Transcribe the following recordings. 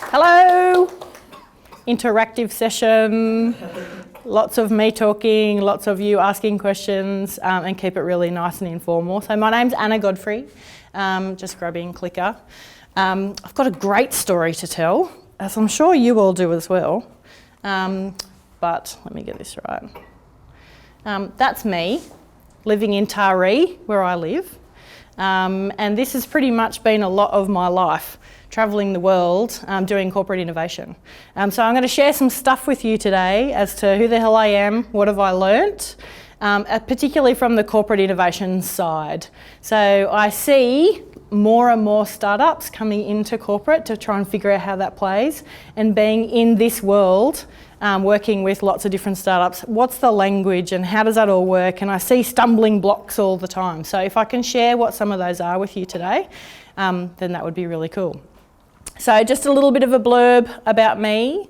Hello! Interactive session, lots of me talking, lots of you asking questions, and keep it really nice and informal. So my name's Godfrey, just grabbing clicker. I've got a great story to tell, as I'm sure you all do as well, but let me get this right. That's me, living in Taree, where I live, and this has pretty much been a lot of my life, travelling the world, doing corporate innovation. So I'm going to share some stuff with you today as to who the hell I am, what have I learnt, particularly from the corporate innovation side. So I see more and more startups coming into corporate to try and figure out how that plays, and being in this world, working with lots of different startups, what's the language and how does that all work? And I see stumbling blocks all the time. So if I can share what some of those are with you today, then that would be really cool. So just a little bit of a blurb about me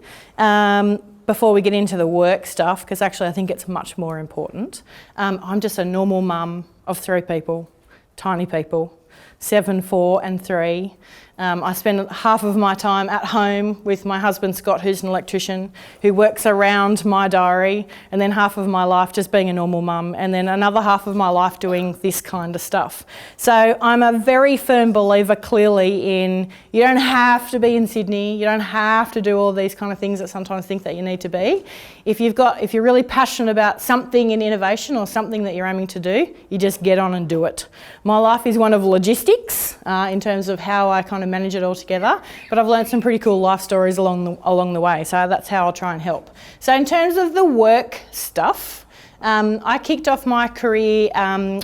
before we get into the work stuff, because actually I think it's much more important. I'm just a normal mum of 3 people, tiny people, 7, 4 and 3. I spend half of my time at home with my husband Scott, who's an electrician, who works around my diary, and then half of my life just being a normal mum, and then another half of my life doing this kind of stuff. So I'm a very firm believer clearly in you don't have to be in Sydney, you don't have to do all these kind of things that sometimes think that you need to be. If you're really passionate about something in innovation or something that you're aiming to do, you just get on and do it. My life is one of logistics in terms of how I kind of manage it all together, but I've learned some pretty cool life stories along the way, so that's how I'll try and help. So in terms of the work stuff, I kicked off my career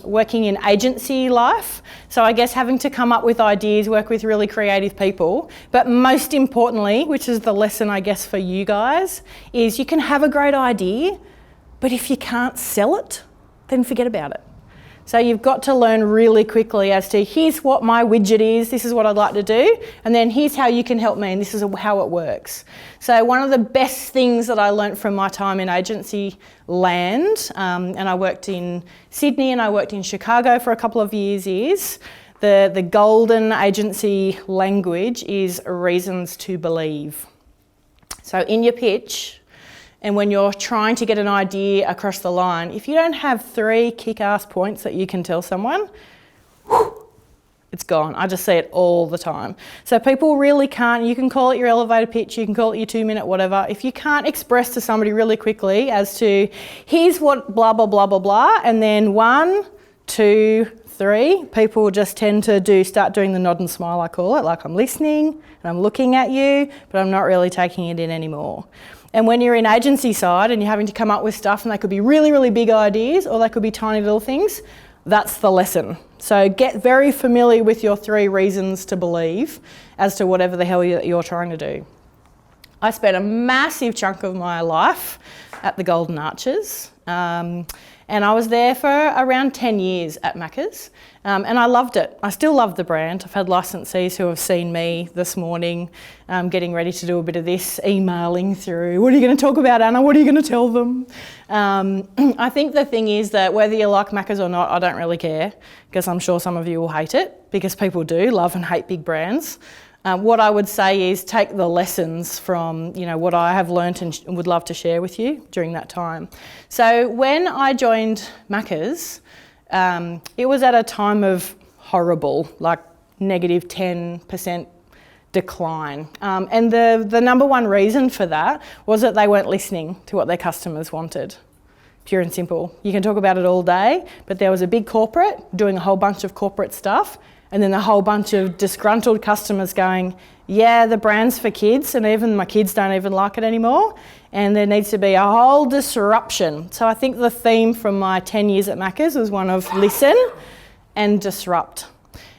working in agency life, so I guess having to come up with ideas, work with really creative people, but most importantly, which is the lesson I guess for you guys, is you can have a great idea, but if you can't sell it, then forget about it. So you've got to learn really quickly as to here's what my widget is, this is what I'd like to do, and then here's how you can help me, and this is how it works. So one of the best things that I learnt from my time in agency land, and I worked in Sydney and I worked in Chicago for a couple of years, is the golden agency language is reasons to believe. So in your pitch, and when you're trying to get an idea across the line, if you don't have 3 kick-ass points that you can tell someone, it's gone. I just see it all the time. So people really can't, you can call it your elevator pitch, you can call it your 2-minute whatever. If you can't express to somebody really quickly as to, here's what blah, blah, blah, blah, blah, and then 1, 2, 3, people just tend to start doing the nod and smile, I call it, like I'm listening and I'm looking at you, but I'm not really taking it in anymore. And when you're in agency side and you're having to come up with stuff, and they could be really, really big ideas or they could be tiny little things, that's the lesson. So get very familiar with your 3 reasons to believe as to whatever the hell you're trying to do. I spent a massive chunk of my life at the Golden Arches, and I was there for around 10 years at Macca's, and I loved it. I still love the brand. I've had licensees who have seen me this morning getting ready to do a bit of this, emailing through, what are you going to talk about, Anna? What are you going to tell them? I think the thing is that whether you like Macca's or not, I don't really care, because I'm sure some of you will hate it, because people do love and hate big brands. What I would say is take the lessons from, what I have learnt and would love to share with you during that time. So when I joined Macca's, it was at a time of horrible, like negative 10% decline. And the number one reason for that was that they weren't listening to what their customers wanted. Pure and simple. You can talk about it all day, but there was a big corporate doing a whole bunch of corporate stuff, and then a whole bunch of disgruntled customers going, yeah, the brand's for kids, and even my kids don't even like it anymore, and there needs to be a whole disruption. So I think the theme from my 10 years at Macca's was one of listen and disrupt.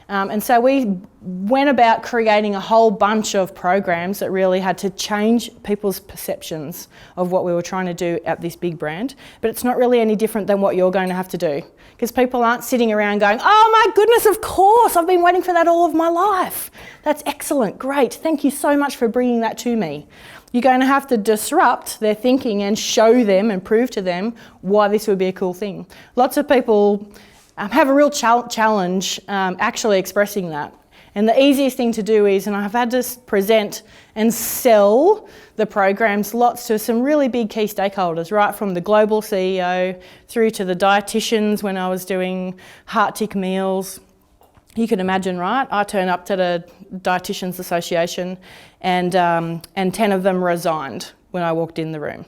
And so we went about creating a whole bunch of programs that really had to change people's perceptions of what we were trying to do at this big brand. But it's not really any different than what you're going to have to do, because people aren't sitting around going, oh my goodness, of course, I've been waiting for that all of my life. That's excellent, great, thank you so much for bringing that to me. You're going to have to disrupt their thinking and show them and prove to them why this would be a cool thing. Lots of people have a real challenge actually expressing that. And the easiest thing to do is, and I've had to present and sell the programs lots to some really big key stakeholders, right from the global CEO through to the dietitians when I was doing heart tick meals. You can imagine, right? I turn up to the Dietitians Association and 10 of them resigned when I walked in the room.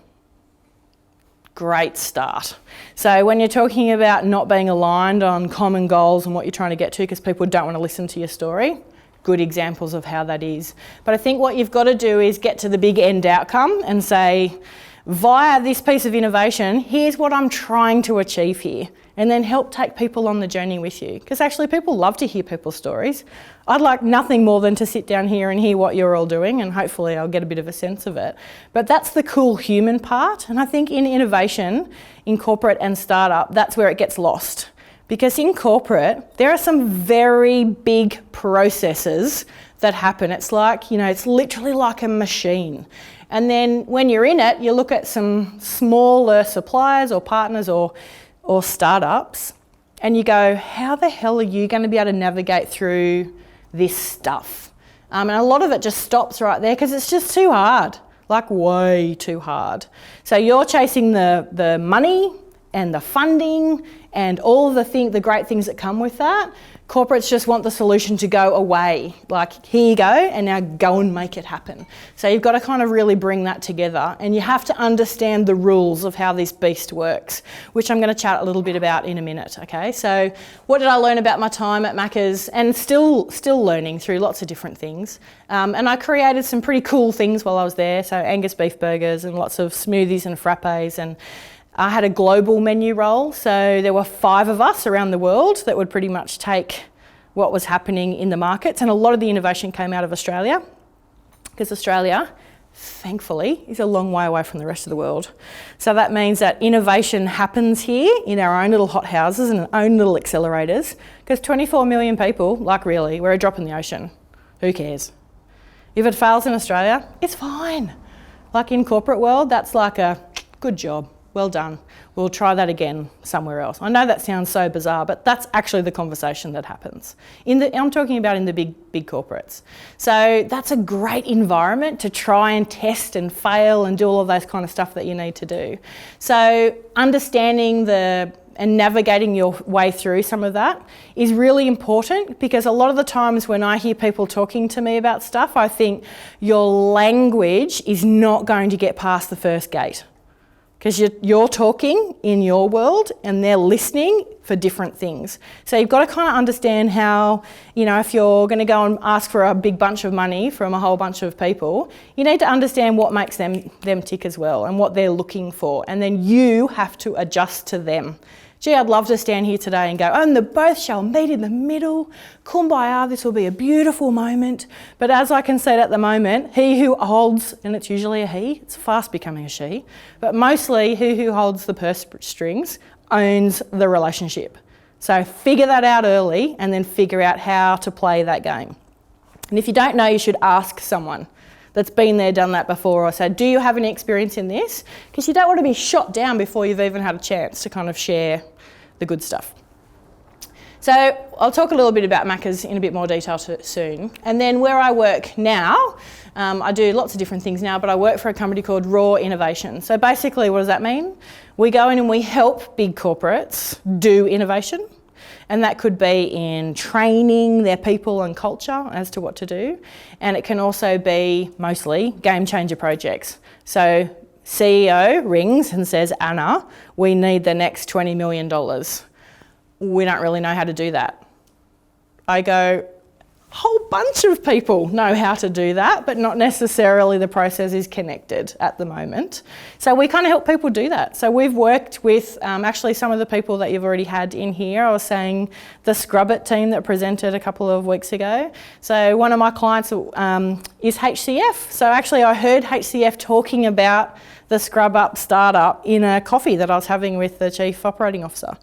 Great start. So when you're talking about not being aligned on common goals and what you're trying to get to because people don't want to listen to your story, good examples of how that is. But I think what you've got to do is get to the big end outcome and say, via this piece of innovation, here's what I'm trying to achieve here. And then help take people on the journey with you. Because actually people love to hear people's stories. I'd like nothing more than to sit down here and hear what you're all doing, and hopefully I'll get a bit of a sense of it. But that's the cool human part. And I think in innovation, in corporate and startup, that's where it gets lost. Because in corporate, there are some very big processes that happen. It's like, it's literally like a machine. And then when you're in it, you look at some smaller suppliers or partners or startups, and you go, how the hell are you going to be able to navigate through this stuff? And a lot of it just stops right there because it's just too hard, like way too hard. So you're chasing the money and the funding and all the great things that come with that. Corporates just want the solution to go away, like here you go, and now go and make it happen. So you've got to kind of really bring that together, and you have to understand the rules of how this beast works, which I'm going to chat a little bit about in a minute, okay? So what did I learn about my time at Macca's, and still learning through lots of different things. And I created some pretty cool things while I was there, so Angus beef burgers and lots of smoothies and frappes, and I had a global menu role, so there were 5 of us around the world that would pretty much take what was happening in the markets, and a lot of the innovation came out of Australia, because Australia, thankfully, is a long way away from the rest of the world. So that means that innovation happens here in our own little hothouses and our own little accelerators, because 24 million people, like really, we're a drop in the ocean. Who cares? If it fails in Australia, it's fine. Like in corporate world, that's like a good job. Well done. We'll try that again somewhere else. I know that sounds so bizarre, but that's actually the conversation that happens. I'm talking about in the big corporates. So that's a great environment to try and test and fail and do all of those kind of stuff that you need to do. So understanding and navigating your way through some of that is really important, because a lot of the times when I hear people talking to me about stuff, I think your language is not going to get past the first gate. Because you're talking in your world and they're listening for different things. So you've got to kind of understand how, if you're going to go and ask for a big bunch of money from a whole bunch of people, you need to understand what makes them tick as well and what they're looking for. And then you have to adjust to them. Gee, I'd love to stand here today and go, and the both shall meet in the middle. Kumbaya, this will be a beautiful moment. But as I can say at the moment, he who holds, and it's usually a he, it's fast becoming a she, but mostly he who holds the purse strings owns the relationship. So figure that out early and then figure out how to play that game. And if you don't know, you should ask someone that's been there, done that before, or say, do you have any experience in this? Because you don't want to be shot down before you've even had a chance to kind of share the good stuff. So I'll talk a little bit about Macca's in a bit more detail soon. And then where I work now, I do lots of different things now, but I work for a company called Raw Innovation. So basically, what does that mean? We go in and we help big corporates do innovation. And that could be in training their people and culture as to what to do. And it can also be mostly game changer projects. So CEO rings and says, Anna, we need the next $20 million. We don't really know how to do that. I go, a whole bunch of people know how to do that, but not necessarily the process is connected at the moment. So we kind of help people do that. So we've worked with actually some of the people that you've already had in here. I was saying the Scrub It team that presented a couple of weeks ago. So one of my clients is HCF. So actually I heard HCF talking about the Scrub Up startup in a coffee that I was having with the Chief Operating Officer.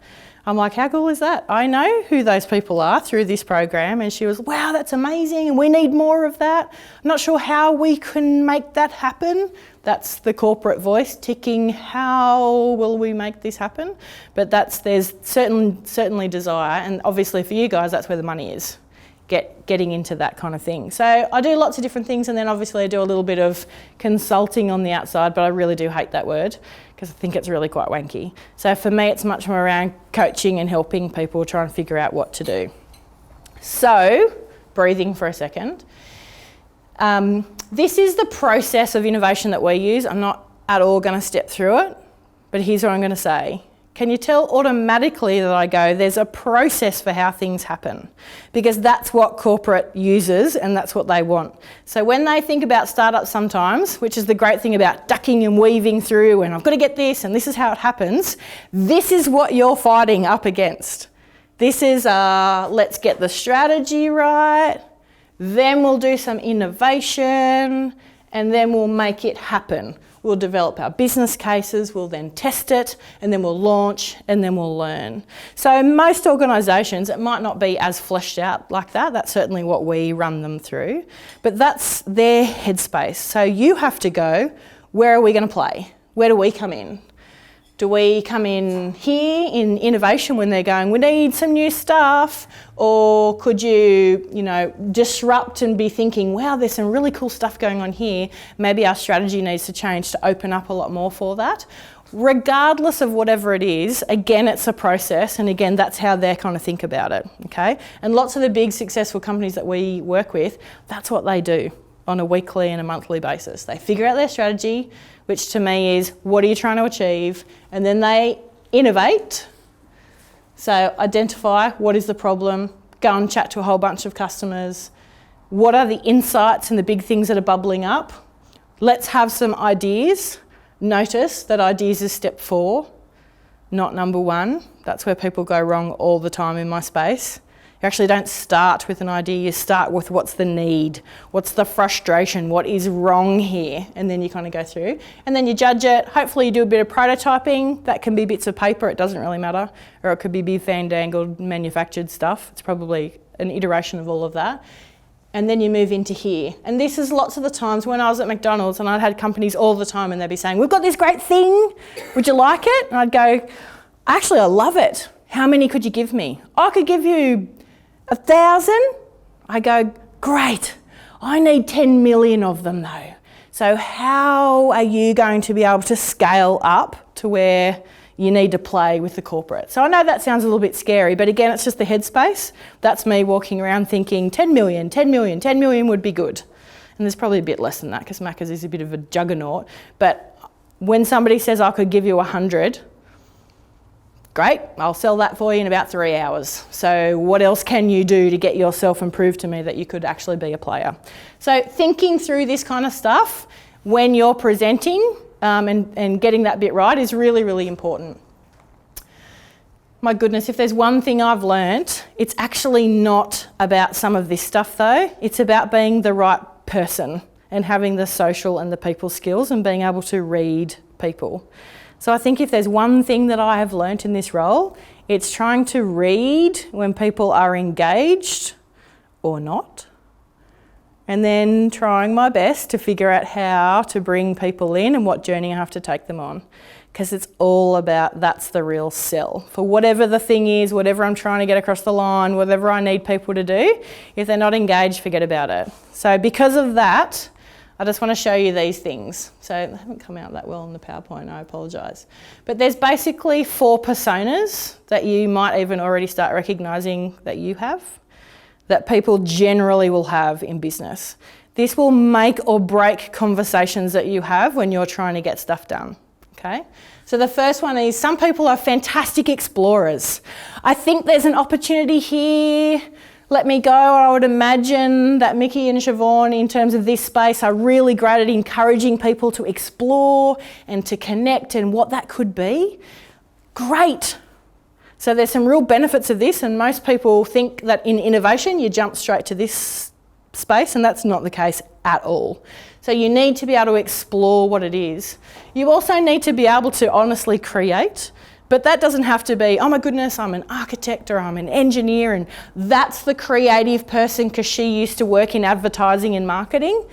I'm like, how cool is that? I know who those people are through this program. And she was, wow, that's amazing. And we need more of that. I'm not sure how we can make that happen. That's the corporate voice ticking, how will we make this happen? But there's certainly desire. And obviously for you guys, that's where the money is getting into that kind of thing. So I do lots of different things, and then obviously I do a little bit of consulting on the outside, but I really do hate that word because I think it's really quite wanky. So for me, it's much more around coaching and helping people try and figure out what to do. So, breathing for a second. This is the process of innovation that we use. I'm not at all going to step through it, but here's what I'm going to say. Can you tell automatically that I go, there's a process for how things happen? Because that's what corporate uses and that's what they want. So when they think about startups sometimes, which is the great thing about ducking and weaving through and I've got to get this and this is how it happens, this is what you're fighting up against. This is let's get the strategy right, then we'll do some innovation and then we'll make it happen. We'll develop our business cases, we'll then test it, and then we'll launch, and then we'll learn. So most organisations, it might not be as fleshed out like that. That's certainly what we run them through. But that's their headspace. So you have to go, where are we going to play? Where do we come in? Do we come in here in innovation when they're going, we need some new stuff? Or could you, disrupt and be thinking, wow, there's some really cool stuff going on here. Maybe our strategy needs to change to open up a lot more for that. Regardless of whatever it is, again, it's a process. And again, that's how they kind of think about it, okay? And lots of the big successful companies that we work with, that's what they do on a weekly and a monthly basis. They figure out their strategy, which to me is, what are you trying to achieve? And then they innovate. So identify what is the problem, go and chat to a whole bunch of customers. What are the insights and the big things that are bubbling up? Let's have some ideas. Notice that ideas is step 4, not number 1. That's where people go wrong all the time in my space. You actually don't start with an idea, you start with what's the need, what's the frustration, what is wrong here, and then you kind of go through. And then you judge it, hopefully you do a bit of prototyping, that can be bits of paper, it doesn't really matter, or it could be big fandangled manufactured stuff, it's probably an iteration of all of that. And then you move into here. And this is lots of the times when I was at McDonald's and I'd had companies all the time and they'd be saying, we've got this great thing, would you like it? And I'd go, actually I love it, how many could you give me? I could give you 1,000, I go, great, I need 10 million of them though. So how are you going to be able to scale up to where you need to play with the corporate? So I know that sounds a little bit scary, but again, it's just the headspace. That's me walking around thinking 10 million, 10 million, 10 million would be good. And there's probably a bit less than that because Macca's is a bit of a juggernaut. But when somebody says I could give you 100, great, I'll sell that for you in about 3 hours. So what else can you do to get yourself and prove to me that you could actually be a player? So thinking through this kind of stuff when you're presenting and getting that bit right is really, really important. My goodness, if there's one thing I've learnt, it's actually not about some of this stuff though. It's about being the right person and having the social and the people skills and being able to read people. So I think if there's one thing that I have learnt in this role, it's trying to read when people are engaged or not, and then trying my best to figure out how to bring people in and what journey I have to take them on. Because it's all about, that's the real sell. For whatever the thing is, whatever I'm trying to get across the line, whatever I need people to do, if they're not engaged, forget about it. So because of that, I just want to show you these things. So they haven't come out that well in the PowerPoint, I apologise. But there's basically 4 personas that you might even already start recognising that you have, that people generally will have in business. This will make or break conversations that you have when you're trying to get stuff done, okay? So the first one is, some people are fantastic explorers. I think there's an opportunity here, let me go. I would imagine that Mickey and Siobhan, in terms of this space, are really great at encouraging people to explore and to connect and what that could be. Great. So there's some real benefits of this, and most people think that in innovation you jump straight to this space, and that's not the case at all. So you need to be able to explore what it is. You also need to be able to honestly create. But that doesn't have to be, oh my goodness, I'm an architect or I'm an engineer and that's the creative person because she used to work in advertising and marketing.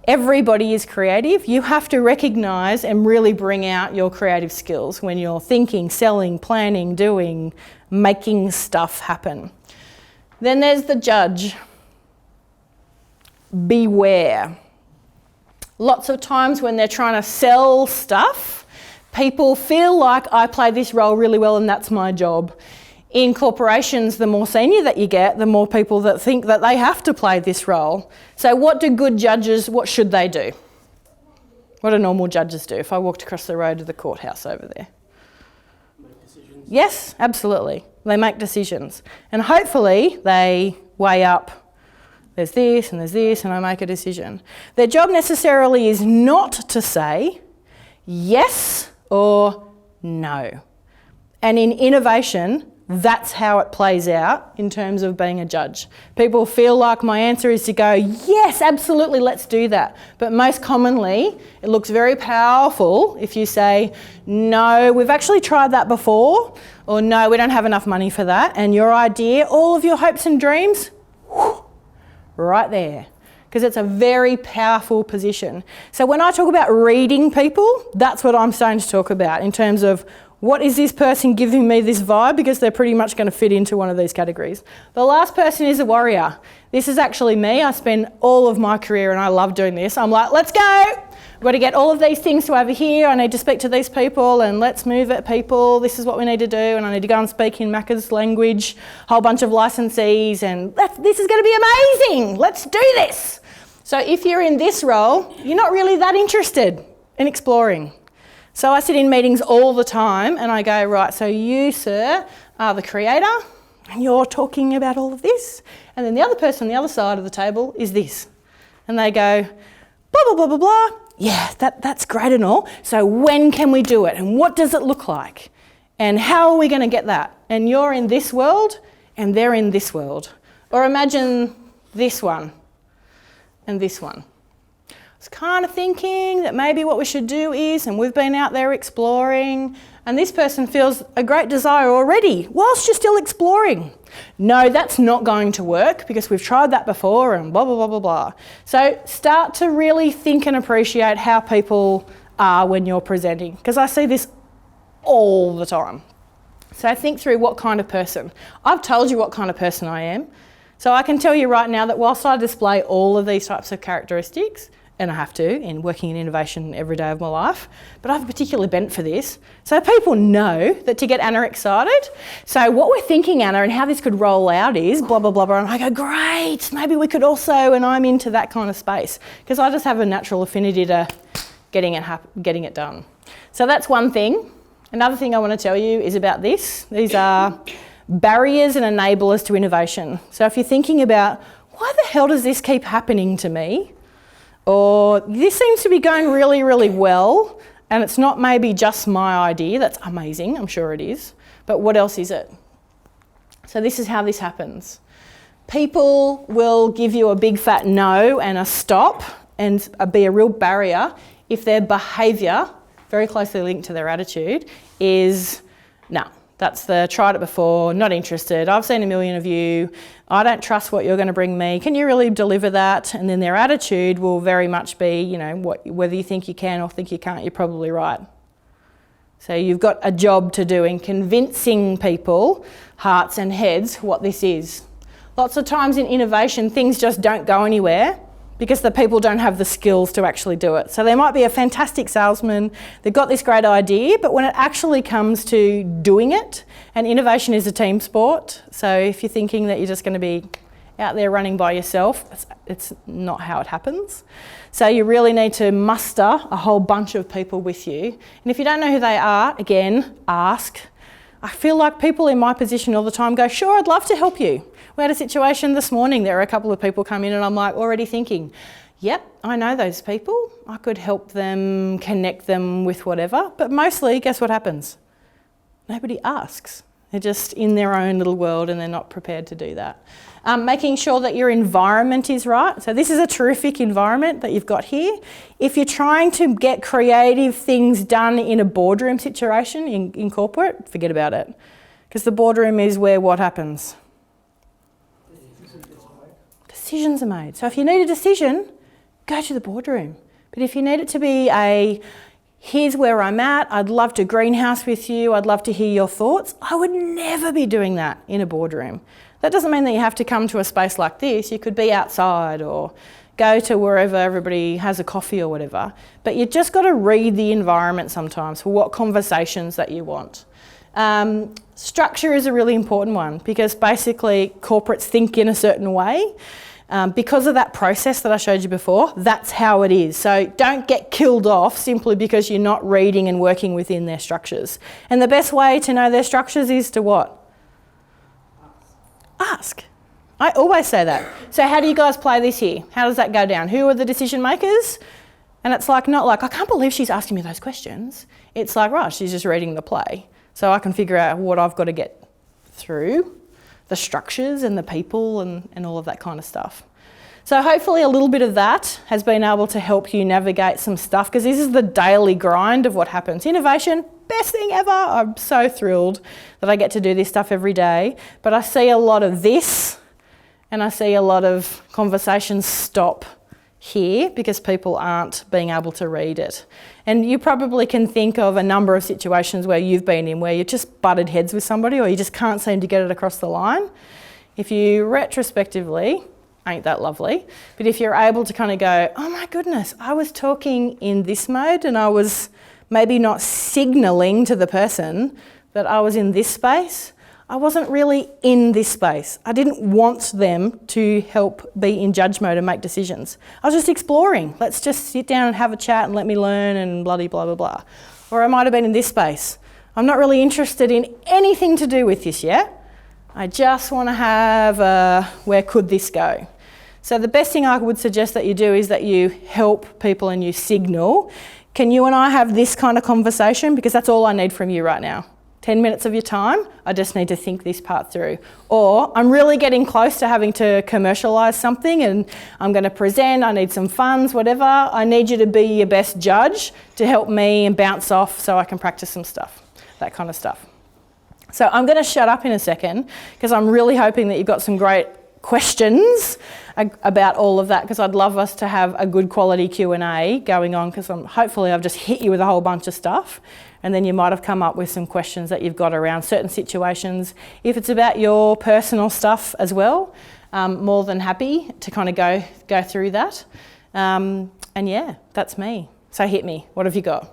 Everybody is creative. You have to recognise and really bring out your creative skills when you're thinking, selling, planning, doing, making stuff happen. Then there's the judge. beware. Lots of times when they're trying to sell stuff, people feel like I play this role really well and that's my job. In corporations, the more senior that you get, the more people that think that they have to play this role. So what do good judges, what should they do? What do normal judges do? If I walked across the road to the courthouse over there. Make decisions. Yes, absolutely. They make decisions. And hopefully they weigh up, there's this and I make a decision. Their job necessarily is not to say yes or no. And in innovation, that's how it plays out in terms of being a judge. People feel like my answer is to go, yes, absolutely, let's do that. But most commonly, it looks very powerful if you say, no, we've actually tried that before, or no, we don't have enough money for that. And your idea, all of your hopes and dreams, right there. Because it's a very powerful position. So when I talk about reading people, that's what I'm starting to talk about in terms of what is this person giving me this vibe, because they're pretty much going to fit into one of these categories. The last person is a warrior. This is actually me. I spend all of my career, and I love doing this. I'm like, let's go. I've got to get all of these things to over here. I need to speak to these people, and let's move it, people. This is what we need to do, and I need to go and speak in Macca's language, a whole bunch of licensees, and this is going to be amazing. Let's do this. So if you're in this role, you're not really that interested in exploring. So I sit in meetings all the time and I go, right, so you, sir, are the creator and you're talking about all of this. And then the other person on the other side of the table is this. And they go, blah, blah, blah, blah, blah. Yeah, that's great and all. So when can we do it? And what does it look like? And how are we going to get that? And you're in this world and they're in this world. Or imagine this one and this one. Kind of thinking that maybe what we should do is, and we've been out there exploring, and this person feels a great desire already whilst you're still exploring. No, that's not going to work because we've tried that before and blah, blah, blah, blah, blah. So start to really think and appreciate how people are when you're presenting, because I see this all the time. So think through what kind of person. I've told you what kind of person I am. So I can tell you right now that whilst I display all of these types of characteristics, and I have to in working in innovation every day of my life, but I have a particular bent for this. So people know that to get Anna excited, so what we're thinking, Anna, and how this could roll out is blah, blah, blah, blah, and I go, great, maybe we could also, and I'm into that kind of space, because I just have a natural affinity to getting it done. So that's one thing. Another thing I want to tell you is about this. These are barriers and enablers to innovation. So if you're thinking about, why the hell does this keep happening to me? Or this seems to be going really, really well, and it's not maybe just my idea. That's amazing, I'm sure it is. But what else is it? So this is how this happens. People will give you a big fat no and a stop and be a real barrier if their behaviour, very closely linked to their attitude, is no. That's the tried it before, not interested, I've seen a million of you, I don't trust what you're going to bring me, can you really deliver that? And then their attitude will very much be, you know, whether you think you can or think you can't, you're probably right. So you've got a job to do in convincing people, hearts and heads, what this is. Lots of times in innovation, things just don't go anywhere because the people don't have the skills to actually do it. So they might be a fantastic salesman, they've got this great idea, but when it actually comes to doing it, and innovation is a team sport, so if you're thinking that you're just going to be out there running by yourself, it's not how it happens. So you really need to muster a whole bunch of people with you. And if you don't know who they are, again, ask. I feel like people in my position all the time go, sure, I'd love to help you. We had a situation this morning, there were a couple of people come in and I'm like already thinking, yep, I know those people. I could help them, connect them with whatever. But mostly, guess what happens? Nobody asks. They're just in their own little world and they're not prepared to do that. Making sure that your environment is right. So this is a terrific environment that you've got here. If you're trying to get creative things done in a boardroom situation in corporate, forget about it. Because the boardroom is where what happens? Decisions are made. So if you need a decision, go to the boardroom. But if you need it to be here's where I'm at, I'd love to greenhouse with you, I'd love to hear your thoughts, I would never be doing that in a boardroom. That doesn't mean that you have to come to a space like this. You could be outside or, go to wherever everybody has a coffee or whatever. But you just got to read the environment sometimes for what conversations that you want. Structure is a really important one because basically corporates think in a certain way. Because of that process that I showed you before, that's how it is. So don't get killed off simply because you're not reading and working within their structures. And the best way to know their structures is to what? Ask. I always say that. So how do you guys play this here? How does that go down? Who are the decision makers? And it's like, not like, I can't believe she's asking me those questions. It's like, right, she's just reading the play. So I can figure out what I've got to get through, the structures and the people and all of that kind of stuff. So hopefully a little bit of that has been able to help you navigate some stuff, because this is the daily grind of what happens. Innovation, best thing ever. I'm so thrilled that I get to do this stuff every day. But I see a lot of this and I see a lot of conversations stop here because people aren't being able to read it. And you probably can think of a number of situations where you've been in where you just butted heads with somebody or you just can't seem to get it across the line. If you retrospectively, ain't that lovely, but if you're able to kind of go, oh my goodness, I was talking in this mode and I was maybe not signalling to the person that I was in this space. I wasn't really in this space. I didn't want them to help be in judge mode and make decisions. I was just exploring. Let's just sit down and have a chat and let me learn and bloody blah, blah, blah. Or I might have been in this space. I'm not really interested in anything to do with this yet. I just want to have where could this go? So the best thing I would suggest that you do is that you help people and you signal. Can you and I have this kind of conversation? Because that's all I need from you right now. 10 minutes of your time, I just need to think this part through. Or I'm really getting close to having to commercialise something and I'm going to present, I need some funds, whatever. I need you to be your best judge to help me and bounce off so I can practice some stuff, that kind of stuff. So I'm going to shut up in a second because I'm really hoping that you've got some great questions about all of that, because I'd love us to have a good quality Q&A going on, because hopefully I've just hit you with a whole bunch of stuff. And then you might have come up with some questions that you've got around certain situations. If it's about your personal stuff as well, more than happy to kind of go through that. And yeah, that's me. So hit me. What have you got?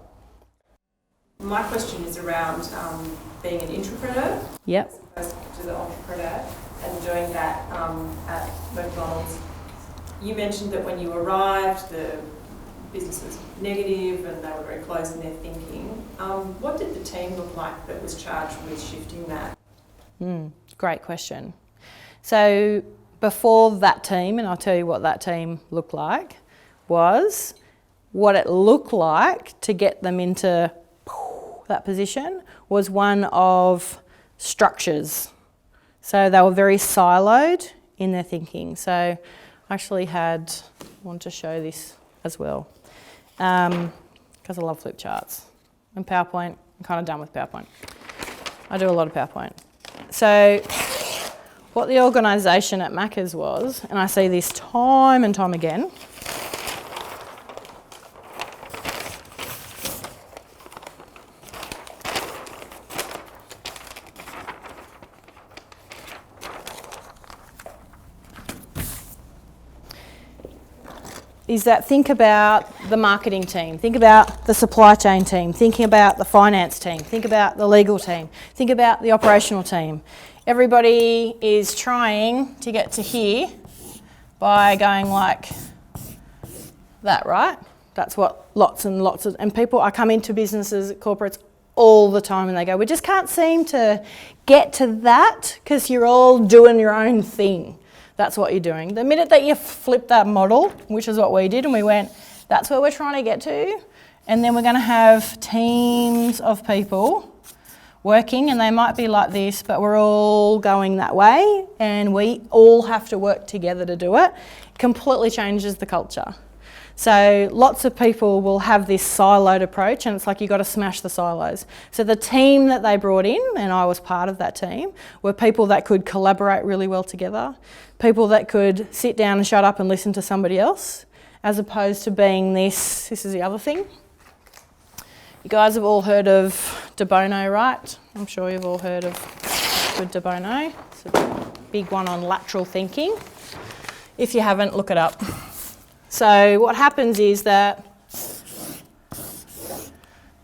My question is around being an intrapreneur. Yep. As opposed to the entrepreneur, and doing that at McDonald's. You mentioned that when you arrived, the business was negative and they were very closed in their thinking. What did the team look like that was charged with shifting that? Great question. So before that team, and I'll tell you what that team looked like, was what it looked like to get them into that position was one of structures. So they were very siloed in their thinking. So I actually want to show this as well, because I love flip charts. And PowerPoint, I'm kind of done with PowerPoint. I do a lot of PowerPoint. So what the organisation at Macca's was, and I see this time and time again, is that think about the marketing team, think about the supply chain team, thinking about the finance team, think about the legal team, think about the operational team. Everybody is trying to get to here by going like that, right? That's what lots and lots of, and people, I come into businesses, corporates all the time and they go, we just can't seem to get to that because you're all doing your own thing. That's what you're doing. The minute that you flip that model, which is what we did, and we went, that's where we're trying to get to, and then we're going to have teams of people working, and they might be like this, but we're all going that way, and we all have to work together to do it. It completely changes the culture. So lots of people will have this siloed approach, and it's like you've got to smash the silos. So the team that they brought in, and I was part of that team, were people that could collaborate really well together, people that could sit down and shut up and listen to somebody else, as opposed to being this is the other thing. You guys have all heard of De Bono, right? I'm sure you've all heard of good De Bono. It's a big one on lateral thinking. If you haven't, look it up. So what happens is that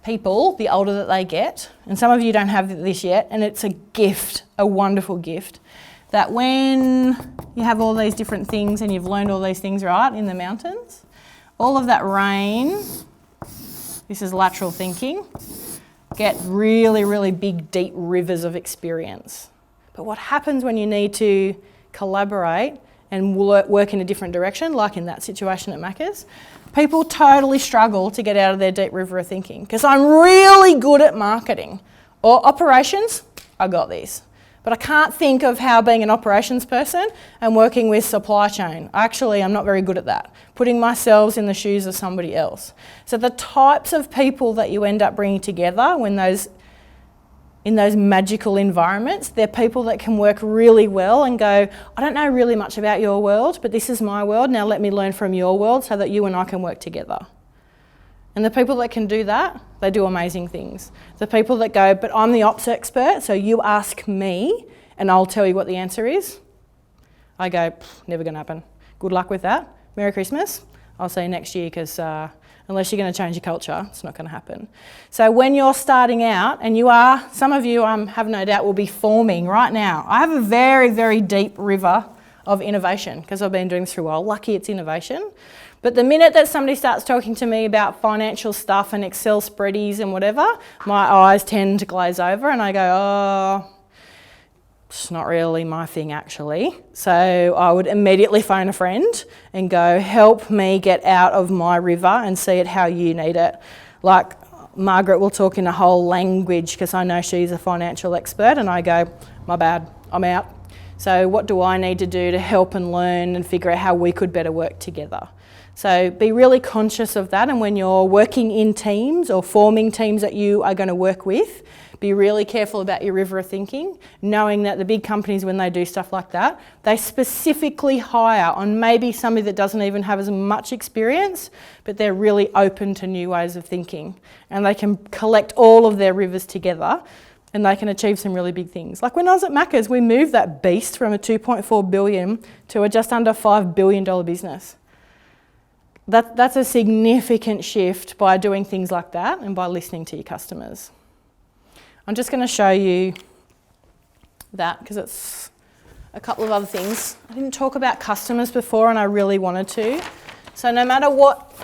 people, the older that they get, and some of you don't have this yet, and it's a gift, a wonderful gift, that when you have all these different things and you've learned all these things, right, in the mountains, all of that rain, this is lateral thinking, get really, really big, deep rivers of experience. But what happens when you need to collaborate and work in a different direction, like in that situation at Macca's, people totally struggle to get out of their deep river of thinking. Because I'm really good at marketing or operations, I got this. But I can't think of how being an operations person and working with supply chain. Actually, I'm not very good at that. Putting myself in the shoes of somebody else. So the types of people that you end up bringing together in those magical environments, they're people that can work really well and go, I don't know really much about your world, but this is my world. Now let me learn from your world so that you and I can work together. And the people that can do that, they do amazing things. The people that go, but I'm the ops expert, so you ask me and I'll tell you what the answer is. I go, never going to happen. Good luck with that. Merry Christmas. I'll see you next year because unless you're going to change your culture, it's not going to happen. So when you're starting out, and you are, some of you have no doubt will be forming right now. I have a very, very deep river of innovation because I've been doing this for a while. Lucky it's innovation. But the minute that somebody starts talking to me about financial stuff and Excel spreadsheets and whatever, my eyes tend to glaze over and I go, oh, it's not really my thing actually. So I would immediately phone a friend and go, help me get out of my river and see it how you need it. Like Margaret will talk in a whole language because I know she's a financial expert and I go, my bad, I'm out. So what do I need to do to help and learn and figure out how we could better work together? So be really conscious of that, and when you're working in teams or forming teams that you are going to work with, be really careful about your river of thinking, knowing that the big companies, when they do stuff like that, they specifically hire on maybe somebody that doesn't even have as much experience, but they're really open to new ways of thinking. And they can collect all of their rivers together and they can achieve some really big things. Like when I was at Macca's, we moved that beast from a $2.4 billion to a just under $5 billion business. That's a significant shift by doing things like that and by listening to your customers. I'm just going to show you that because it's a couple of other things. I didn't talk about customers before and I really wanted to. So no matter what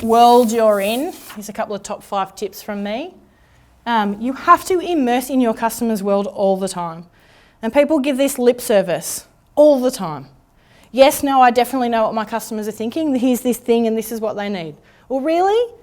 world you're in, here's a couple of top 5 tips from me. You have to immerse in your customer's world all the time. And people give this lip service all the time. Yes, no, I definitely know what my customers are thinking. Here's this thing and this is what they need. Well, really?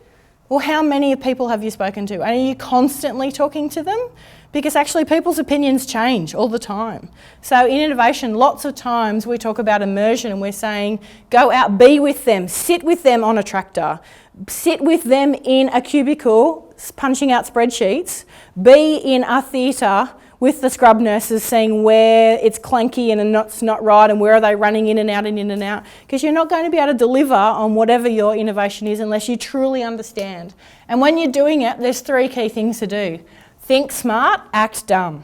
Well, how many people have you spoken to? And are you constantly talking to them? Because actually people's opinions change all the time. So in innovation, lots of times we talk about immersion and we're saying, go out, be with them, sit with them on a tractor, sit with them in a cubicle, punching out spreadsheets, be in a theatre with the scrub nurses, seeing where it's clanky and it's not right and where are they running in and out and in and out. Because you're not going to be able to deliver on whatever your innovation is unless you truly understand. And when you're doing it, there's 3 key things to do. Think smart, act dumb.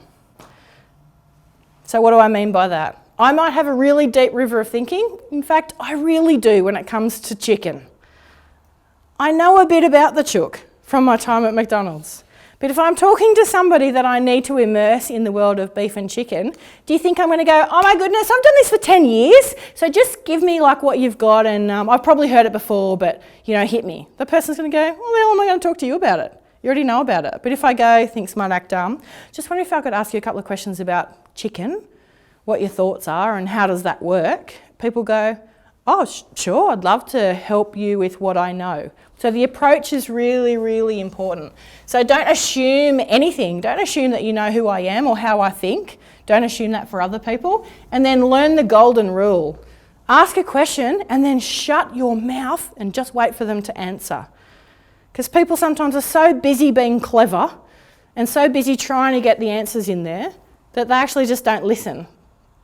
So what do I mean by that? I might have a really deep river of thinking. In fact, I really do when it comes to chicken. I know a bit about the chook from my time at McDonald's. But if I'm talking to somebody that I need to immerse in the world of beef and chicken, do you think I'm going to go, oh my goodness, I've done this for 10 years, so just give me like what you've got and I've probably heard it before, but hit me. The person's going to go, well, the hell am I going to talk to you about it? You already know about it. But if I go, think smart, act dumb, just wondering if I could ask you a couple of questions about chicken, what your thoughts are and how does that work? People go, oh, sure, I'd love to help you with what I know. So the approach is really, really important. So don't assume anything. Don't assume that you know who I am or how I think. Don't assume that for other people. And then learn the golden rule. Ask a question and then shut your mouth and just wait for them to answer. Because people sometimes are so busy being clever and so busy trying to get the answers in there that they actually just don't listen.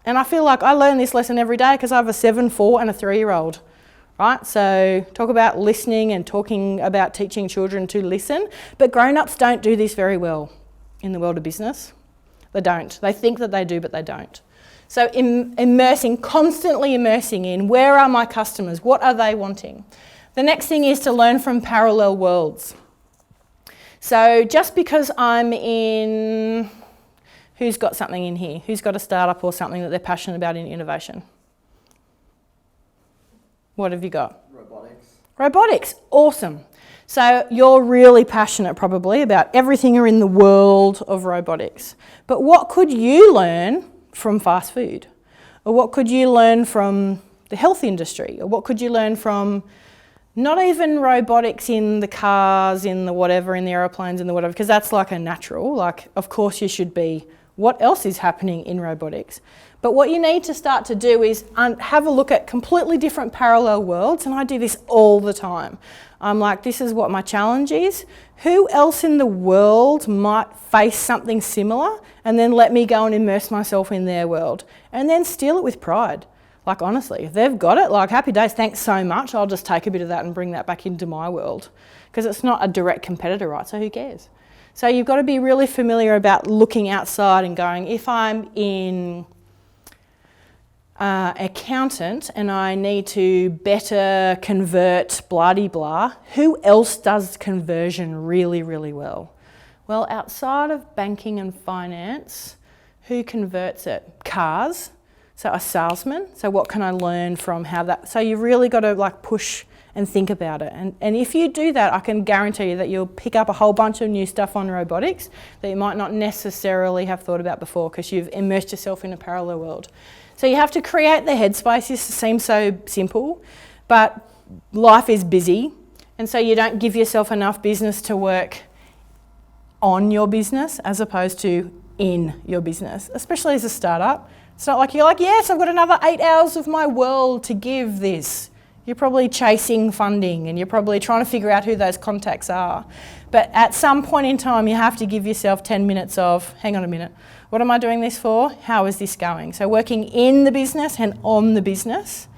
And I feel like I learn this lesson every day because I have a 7, 4 and a 3-year-old. Right, so talk about listening and talking about teaching children to listen, but grown-ups don't do this very well in the world of business. They don't. They think that they do, but they don't. So immersing, constantly immersing in where are my customers, what are they wanting? The next thing is to learn from parallel worlds. So just because I'm in, who's got something in here? Who's got a startup or something that they're passionate about in innovation? What have you got? Robotics. Robotics, awesome. So you're really passionate probably about everything in the world of robotics. But what could you learn from fast food? Or what could you learn from the health industry? Or what could you learn from not even robotics in the cars, in the whatever, in the aeroplanes, in the whatever, because that's like a natural, like of course you should be. What else is happening in robotics? But what you need to start to do is have a look at completely different parallel worlds, and I do this all the time. I'm like, this is what my challenge is. Who else in the world might face something similar? And then let me go and immerse myself in their world. And then steal it with pride. Like honestly, if they've got it, like happy days, thanks so much. I'll just take a bit of that and bring that back into my world. Because it's not a direct competitor, right? So who cares? So you've got to be really familiar about looking outside and going, if I'm in accountant and I need to better convert blah-de-blah, who else does conversion really, really well? Well, outside of banking and finance, who converts it? Cars, so a salesman. So what can I learn from how that, so you've really got to like push and think about it. And if you do that, I can guarantee you that you'll pick up a whole bunch of new stuff on robotics that you might not necessarily have thought about before because you've immersed yourself in a parallel world. So you have to create the headspace. This seems so simple, but life is busy. And so you don't give yourself enough business to work on your business as opposed to in your business, especially as a startup. It's not like you're like, yes, I've got another 8 hours of my world to give this. You're probably chasing funding and you're probably trying to figure out who those contacts are. But at some point in time, you have to give yourself 10 minutes of, hang on a minute, what am I doing this for? How is this going? So working in the business and on the business.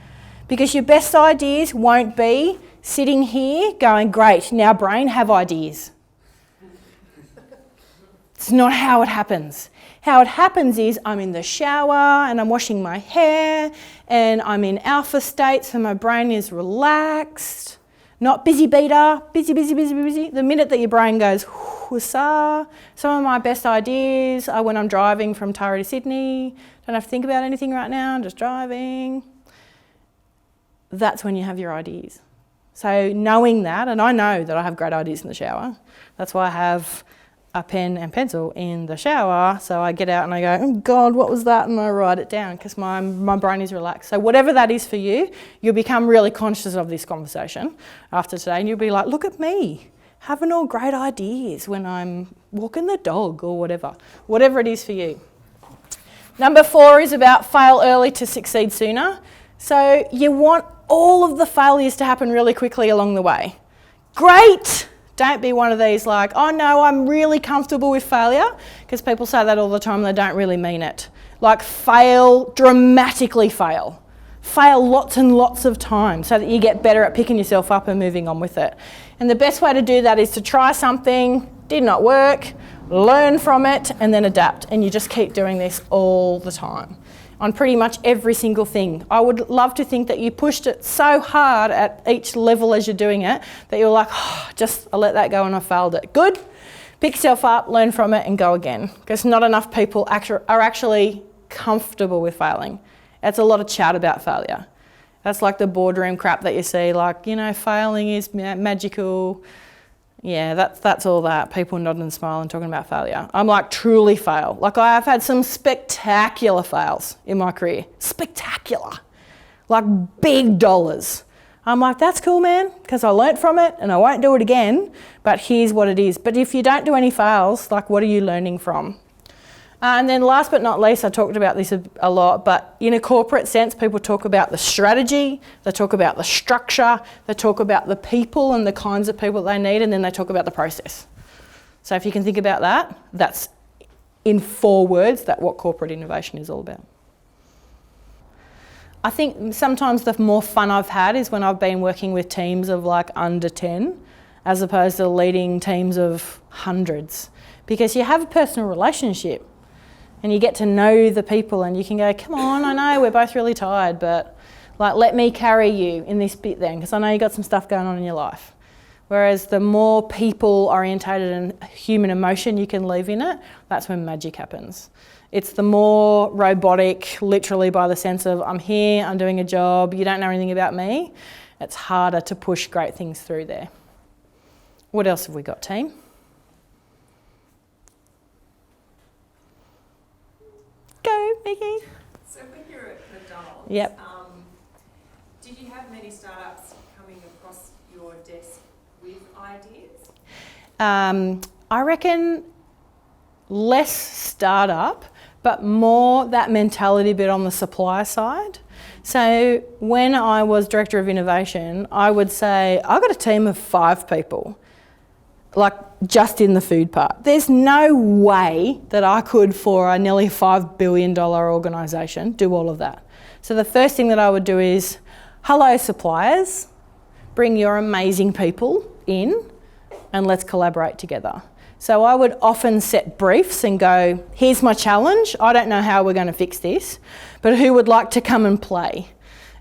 Because your best ideas won't be sitting here going, great, now brain, have ideas. It's not how it happens. How it happens is I'm in the shower and I'm washing my hair and I'm in alpha state, so my brain is relaxed, not busy beater, busy. The minute that your brain goes, whoosah, some of my best ideas are when I'm driving from Tara to Sydney, don't have to think about anything right now, I'm just driving. That's when you have your ideas. So knowing that, and I know that I have great ideas in the shower, that's why I have a pen and pencil in the shower, so I get out and I go, oh God, what was that? And I write it down because my brain is relaxed. So whatever that is for you, you'll become really conscious of this conversation after today and you'll be like, look at me, having all great ideas when I'm walking the dog or whatever it is for you. Number 4 is about fail early to succeed sooner. So you want all of the failures to happen really quickly along the way. Great! Don't be one of these like, oh no, I'm really comfortable with failure, because people say that all the time and they don't really mean it. Like fail, dramatically fail. Fail lots and lots of times so that you get better at picking yourself up and moving on with it. And the best way to do that is to try something, did not work, learn from it and then adapt. And you just keep doing this all the time on pretty much every single thing. I would love to think that you pushed it so hard at each level as you're doing it that you're like, oh, I let that go and I failed it. Good. Pick yourself up, learn from it and go again. Because not enough people are actually comfortable with failing. It's a lot of chat about failure. That's like the boardroom crap that you see, like, you know, failing is magical. Yeah, that's all that. People nodding and smiling, talking about failure. I'm like, truly fail. Like I've had some spectacular fails in my career. Spectacular. Like big dollars. I'm like, that's cool, man, because I learnt from it and I won't do it again, but here's what it is. But if you don't do any fails, like what are you learning from? And then last but not least, I talked about this a lot, but in a corporate sense, people talk about the strategy, they talk about the structure, they talk about the people and the kinds of people they need, and then they talk about the process. So if you can think about that, that's in 4 words, that's what corporate innovation is all about. I think sometimes the more fun I've had is when I've been working with teams of like under 10, as opposed to leading teams of hundreds, because you have a personal relationship. and you get to know the people, and you can go, come on, I know we're both really tired, but like, let me carry you in this bit then, because I know you got some stuff going on in your life. Whereas the more people orientated and human emotion you can leave in it, that's when magic happens. It's the more robotic, literally by the sense of I'm here, I'm doing a job, you don't know anything about me, it's harder to push great things through there. What else have we got, team? Go, Mickey. So when you're at McDonald's, Yep. did you have many startups coming across your desk with ideas? I reckon less startup, but more that mentality bit on the supplier side. So when I was Director of Innovation, I would say, I've got a team of 5 people, like just in the food part. There's no way that I could, for a nearly $5 billion organisation, do all of that. So the first thing that I would do is, hello suppliers, bring your amazing people in and let's collaborate together. So I would often set briefs and go, here's my challenge, I don't know how we're going to fix this, but who would like to come and play?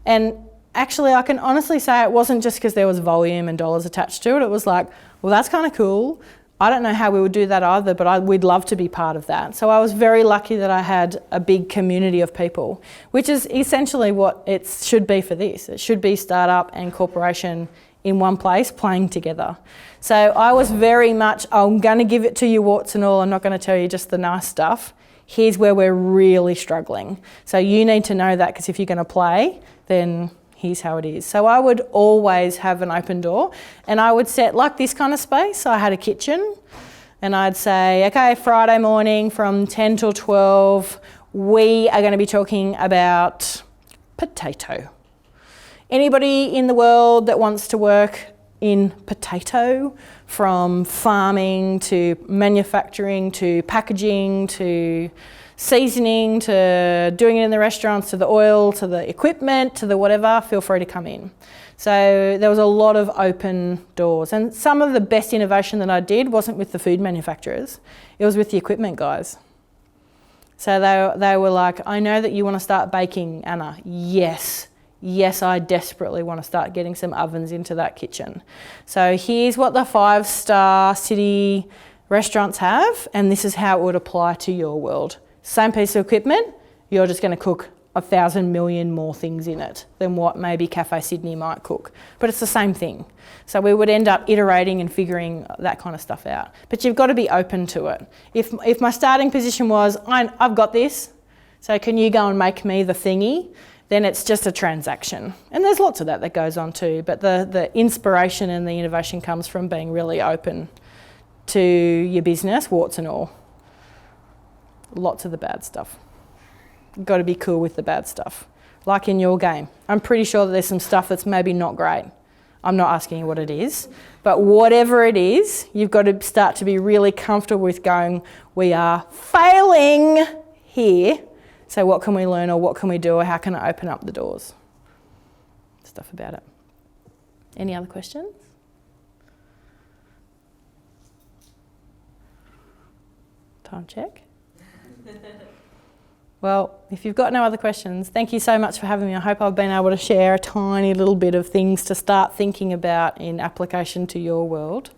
And actually I can honestly say it wasn't just because there was volume and dollars attached to it, it was like, well that's kind of cool, I don't know how we would do that either, but we'd love to be part of that. So I was very lucky that I had a big community of people, which is essentially what it should be for this. It should be startup and corporation in one place playing together. So I was very much, I'm going to give it to you warts and all, I'm not going to tell you just the nice stuff. Here's where we're really struggling. So you need to know that, because if you're going to play, then here's how it is. So I would always have an open door, and I would set like this kind of space. I had a kitchen, and I'd say, okay, Friday morning from 10 till 12, we are going to be talking about potato. Anybody in the world that wants to work in potato, from farming to manufacturing to packaging to seasoning to doing it in the restaurants to the oil to the equipment to the whatever, feel free to come in. So there was a lot of open doors, and some of the best innovation that I did wasn't with the food manufacturers, it was with the equipment guys. So they were like, I know that you want to start baking, Anna. Yes, I desperately want to start getting some ovens into that kitchen. So here's what the 5-star city restaurants have, and this is how it would apply to your world. Same piece of equipment, you're just going to cook 1,000 million more things in it than what maybe Cafe Sydney might cook. But it's the same thing. So we would end up iterating and figuring that kind of stuff out. But you've got to be open to it. If my starting position was, I've got this, so can you go and make me the thingy, then it's just a transaction. And there's lots of that goes on too, but the inspiration and the innovation comes from being really open to your business, warts and all. Lots of the bad stuff. You've got to be cool with the bad stuff. Like in your game. I'm pretty sure that there's some stuff that's maybe not great. I'm not asking you what it is, but whatever it is, you've got to start to be really comfortable with going, we are failing here. So what can we learn, or what can we do, or how can I open up the doors? Stuff about it. Any other questions? Time check. Well, if you've got no other questions, thank you so much for having me. I hope I've been able to share a tiny little bit of things to start thinking about in application to your world.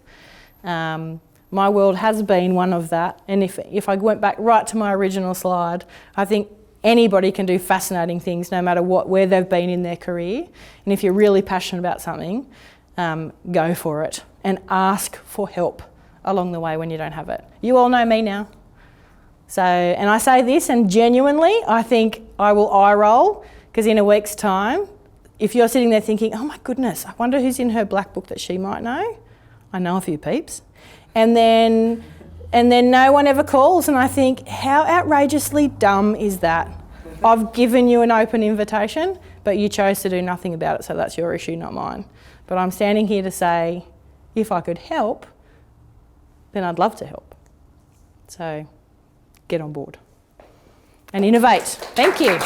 My world has been one of that, and if I went back right to my original slide, I think anybody can do fascinating things no matter where they've been in their career. And if you're really passionate about something, go for it and ask for help along the way when you don't have it. You all know me now. So, and I say this, and genuinely, I think I will eye roll, because in a week's time, if you're sitting there thinking, oh my goodness, I wonder who's in her black book that she might know. I know a few peeps. And then no one ever calls, and I think, how outrageously dumb is that? I've given you an open invitation, but you chose to do nothing about it, so that's your issue, not mine. But I'm standing here to say, if I could help, then I'd love to help. So get on board and innovate. Thank you.